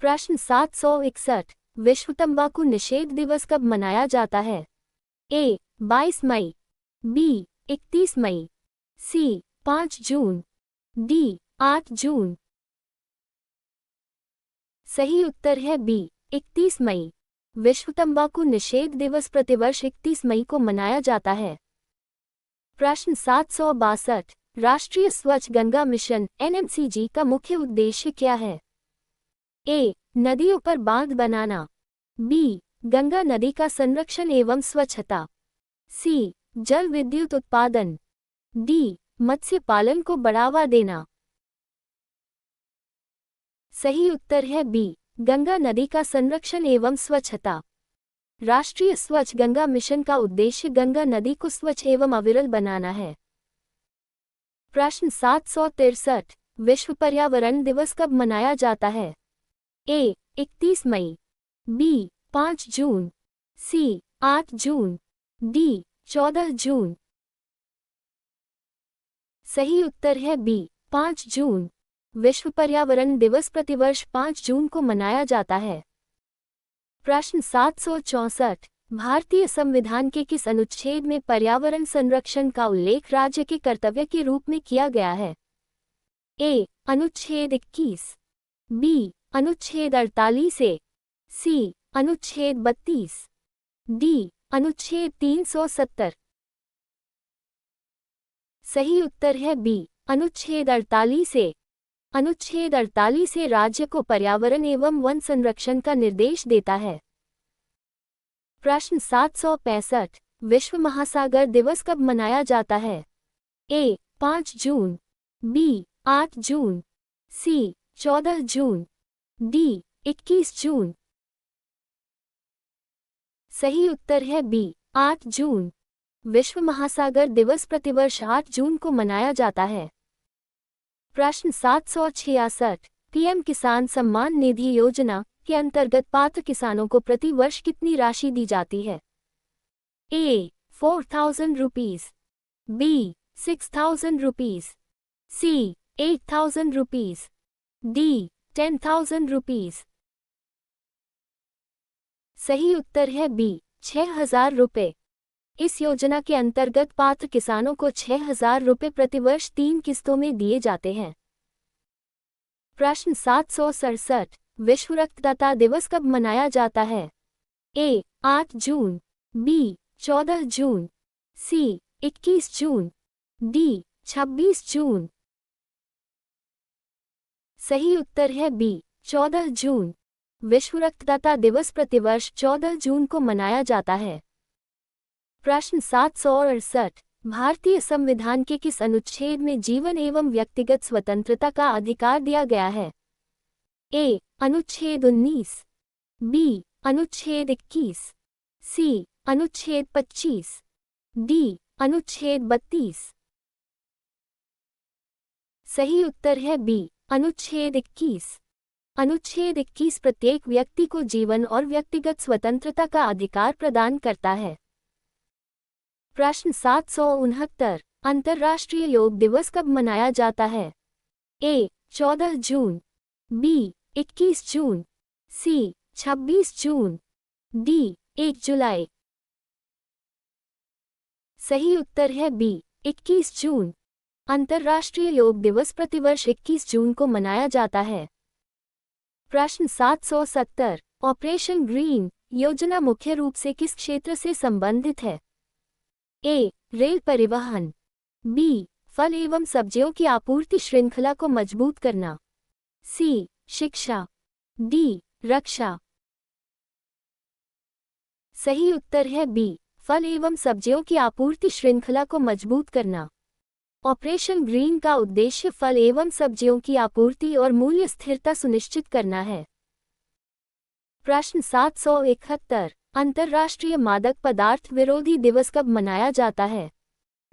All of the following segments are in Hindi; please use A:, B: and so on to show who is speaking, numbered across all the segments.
A: प्रश्न 761 विश्व तंबाकू निषेध दिवस कब मनाया जाता है? ए 22 मई, बी 31 मई, सी 5 जून, डी 8 जून। सही उत्तर है बी 31 मई। विश्व तंबाकू निषेध दिवस प्रतिवर्ष 31 मई को मनाया जाता है। प्रश्न 762 राष्ट्रीय स्वच्छ गंगा मिशन (NMCG) का मुख्य उद्देश्य क्या है? ए नदियों पर बांध बनाना, बी गंगा नदी का संरक्षण एवं स्वच्छता, सी जल विद्युत उत्पादन, डी मत्स्य पालन को बढ़ावा देना। सही उत्तर है बी गंगा नदी का संरक्षण एवं स्वच्छता। राष्ट्रीय स्वच्छ गंगा मिशन का उद्देश्य गंगा नदी को स्वच्छ एवं अविरल बनाना है। प्रश्न 763 विश्व पर्यावरण दिवस कब मनाया जाता है? ए 31 मई, बी 5 जून, सी 8 जून, डी 14 जून। सही उत्तर है बी 5 जून। विश्व पर्यावरण दिवस प्रतिवर्ष 5 जून को मनाया जाता है। प्रश्न 764 भारतीय संविधान के किस अनुच्छेद में पर्यावरण संरक्षण का उल्लेख राज्य के कर्तव्य के रूप में किया गया है? ए अनुच्छेद 21, बी अनुच्छेद 48 ए, सी अनुच्छेद 32, डी अनुच्छेद 370। सही उत्तर है बी अनुच्छेद 48 ए। अनुच्छेद 48 ए राज्य को पर्यावरण एवं वन संरक्षण का निर्देश देता है। प्रश्न 765 विश्व महासागर दिवस कब मनाया जाता है? ए 5 जून, बी 8 जून, सी 14 जून, डी 21 जून। सही उत्तर है बी 8 जून। विश्व महासागर दिवस प्रतिवर्ष 8 जून को मनाया जाता है। प्रश्न 766 पीएम किसान सम्मान निधि योजना के अंतर्गत पात्र किसानों को प्रति वर्ष कितनी राशि दी जाती है? ए 4000 रुपीज, बी 6000 रुपीज, सी 8000 रुपीज, डी 10,000 रुपीज। सही उत्तर है बी 6000 रुपये। इस योजना के अंतर्गत पात्र किसानों को 6000 रुपये प्रतिवर्ष 3 किस्तों में दिए जाते हैं। प्रश्न 767 विश्व रक्तदाता दिवस कब मनाया जाता है? ए 8 जून, बी 14 जून, सी 21 जून, डी 26 जून। सही उत्तर है बी 14 जून। विश्व रक्तदाता दिवस प्रतिवर्ष 14 जून को मनाया जाता है। प्रश्न 768 भारतीय संविधान के किस अनुच्छेद में जीवन एवं व्यक्तिगत स्वतंत्रता का अधिकार दिया गया है? ए अनुच्छेद 19, बी अनुच्छेद 21, सी अनुच्छेद 25, डी अनुच्छेद 32। सही उत्तर है बी अनुच्छेद 21। अनुच्छेद 21 प्रत्येक व्यक्ति को जीवन और व्यक्तिगत स्वतंत्रता का अधिकार प्रदान करता है। प्रश्न 769 अंतर्राष्ट्रीय योग दिवस कब मनाया जाता है? ए 14 जून, बी 21 जून, सी 26 जून, डी 1 जुलाई। सही उत्तर है बी 21 जून। अंतर्राष्ट्रीय योग दिवस प्रतिवर्ष 21 जून को मनाया जाता है। प्रश्न 770 ऑपरेशन ग्रीन योजना मुख्य रूप से किस क्षेत्र से संबंधित है? ए रेल परिवहन, बी फल एवं सब्जियों की आपूर्ति श्रृंखला को मजबूत करना, सी शिक्षा, डी रक्षा। सही उत्तर है बी फल एवं सब्जियों की आपूर्ति श्रृंखला को मजबूत करना। ऑपरेशन ग्रीन का उद्देश्य फल एवं सब्जियों की आपूर्ति और मूल्य स्थिरता सुनिश्चित करना है। प्रश्न 771 अंतर्राष्ट्रीय मादक पदार्थ विरोधी दिवस कब मनाया जाता है?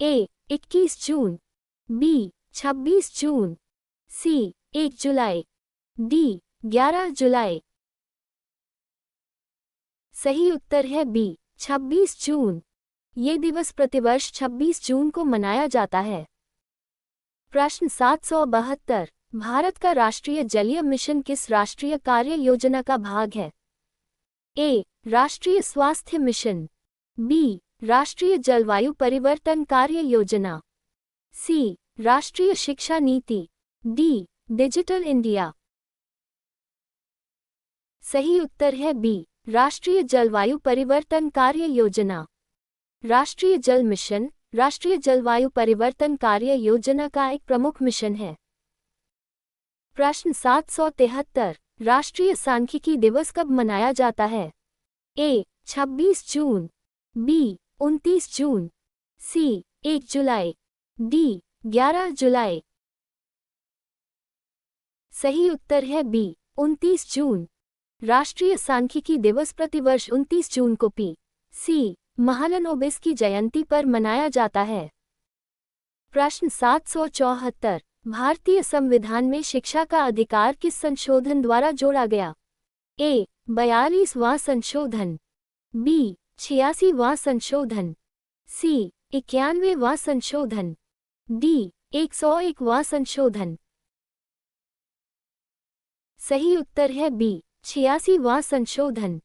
A: ए 21 जून, बी 26 जून, सी 1 जुलाई, डी 11 जुलाई। सही उत्तर है बी 26 जून। ये दिवस प्रतिवर्ष 26 जून को मनाया जाता है। प्रश्न 772 भारत का राष्ट्रीय जलीय मिशन किस राष्ट्रीय कार्य योजना का भाग है? ए. राष्ट्रीय स्वास्थ्य मिशन, बी. राष्ट्रीय जलवायु परिवर्तन कार्य योजना, सी. राष्ट्रीय शिक्षा नीति, डी. Digital India. सही उत्तर है बी. राष्ट्रीय जलवायु परिवर्तन कार्य योजना। राष्ट्रीय जल मिशन राष्ट्रीय जलवायु परिवर्तन कार्य योजना का एक प्रमुख मिशन है। प्रश्न 773 राष्ट्रीय सांख्यिकी दिवस कब मनाया जाता है? ए. 26 जून, बी. 29 जून, सी. 1 जुलाई, डी. 11 जुलाई। सही उत्तर है बी. 29 जून। राष्ट्रीय सांख्यिकी दिवस प्रतिवर्ष 29 जून को सी. महालनोबिस की जयंती पर मनाया जाता है। प्रश्न 774 भारतीय संविधान में शिक्षा का अधिकार किस संशोधन द्वारा जोड़ा गया? ए. 42वां संशोधन, बी. 86वां संशोधन, सी. 91वां संशोधन, डी. 101वां संशोधन। सही उत्तर है बी. 86वां संशोधन।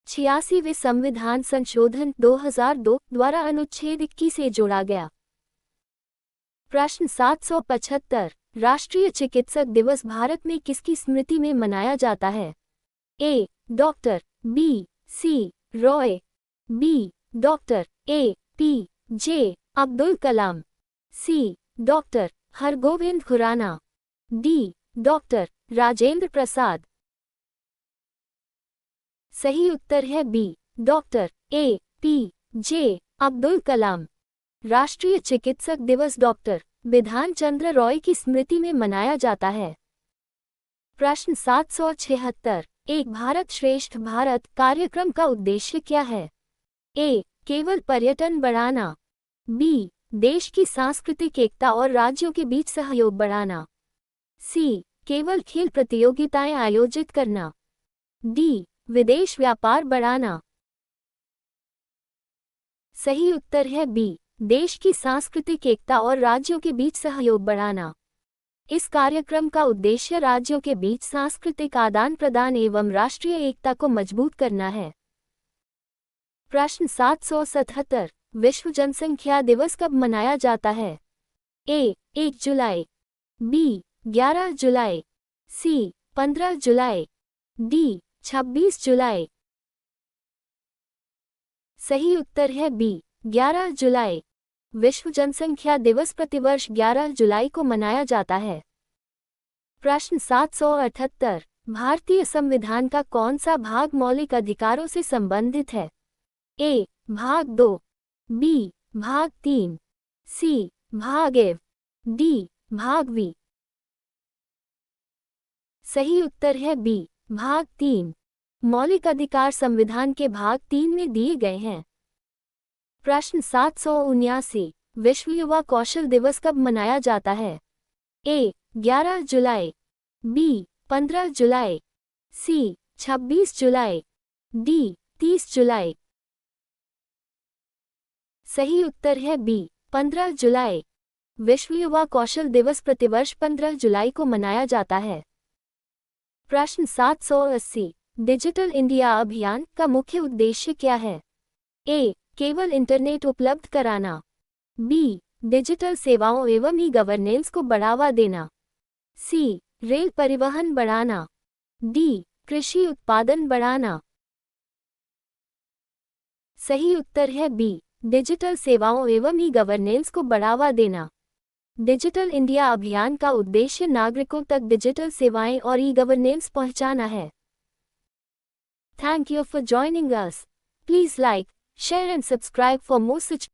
A: 86वें संविधान संशोधन 2002 द्वारा अनुच्छेद 21 से जोड़ा गया। प्रश्न 775 राष्ट्रीय चिकित्सक दिवस भारत में किसकी स्मृति में मनाया जाता है? A. Doctor, B. C. Roy, B. Doctor A. P. J. Abdul Kalam, C. Doctor Hargobind Khurana, D. Doctor Rajendra Prasad. सही उत्तर है B. Doctor A. P. J. Abdul Kalam. राष्ट्रीय चिकित्सक दिवस डॉक्टर बिधान चंद्र रॉय की स्मृति में मनाया जाता है। प्रश्न 776 एक भारत श्रेष्ठ भारत कार्यक्रम का उद्देश्य क्या है? ए. केवल पर्यटन बढ़ाना, बी. देश की सांस्कृतिक एकता और राज्यों के बीच सहयोग बढ़ाना, सी. केवल खेल प्रतियोगिताएं आयोजित करना, डी. विदेश व्यापार बढ़ाना। सही उत्तर है बी. देश की सांस्कृतिक एकता और राज्यों के बीच सहयोग बढ़ाना। इस कार्यक्रम का उद्देश्य राज्यों के बीच सांस्कृतिक आदान प्रदान एवं राष्ट्रीय एकता को मजबूत करना है। प्रश्न 777 विश्व जनसंख्या दिवस कब मनाया जाता है? ए. 1 जुलाई, बी. 11 जुलाई, सी. 15 जुलाई, डी. 26 जुलाई। सही उत्तर है बी. 11 जुलाई। विश्व जनसंख्या दिवस प्रतिवर्ष 11 जुलाई को मनाया जाता है। प्रश्न 778 भारतीय संविधान का कौन सा भाग मौलिक अधिकारों से संबंधित है? ए. भाग 2, बी. भाग 3, सी. भाग ए, डी. भाग वी। सही उत्तर है बी. भाग 3। मौलिक अधिकार संविधान के भाग 3 में दिए गए हैं। प्रश्न 779 विश्व युवा कौशल दिवस कब मनाया जाता है? ए. 11 जुलाई, बी. 15 जुलाई, सी. 26 जुलाई, डी. 30 जुलाई। सही उत्तर है बी. 15 जुलाई। विश्व युवा कौशल दिवस प्रतिवर्ष 15 जुलाई को मनाया जाता है। प्रश्न 780 डिजिटल इंडिया अभियान का मुख्य उद्देश्य क्या है? ए. केवल इंटरनेट उपलब्ध कराना, बी. डिजिटल सेवाओं एवं ई गवर्नेंस को बढ़ावा देना, सी. रेल परिवहन बढ़ाना, डी. कृषि उत्पादन बढ़ाना। सही उत्तर है बी. डिजिटल सेवाओं एवं ई गवर्नेंस को बढ़ावा देना। डिजिटल इंडिया अभियान का उद्देश्य नागरिकों तक डिजिटल सेवाएं और ई गवर्नेंस पहुंचाना है। Thank you for joining us. Please like, share and subscribe for more such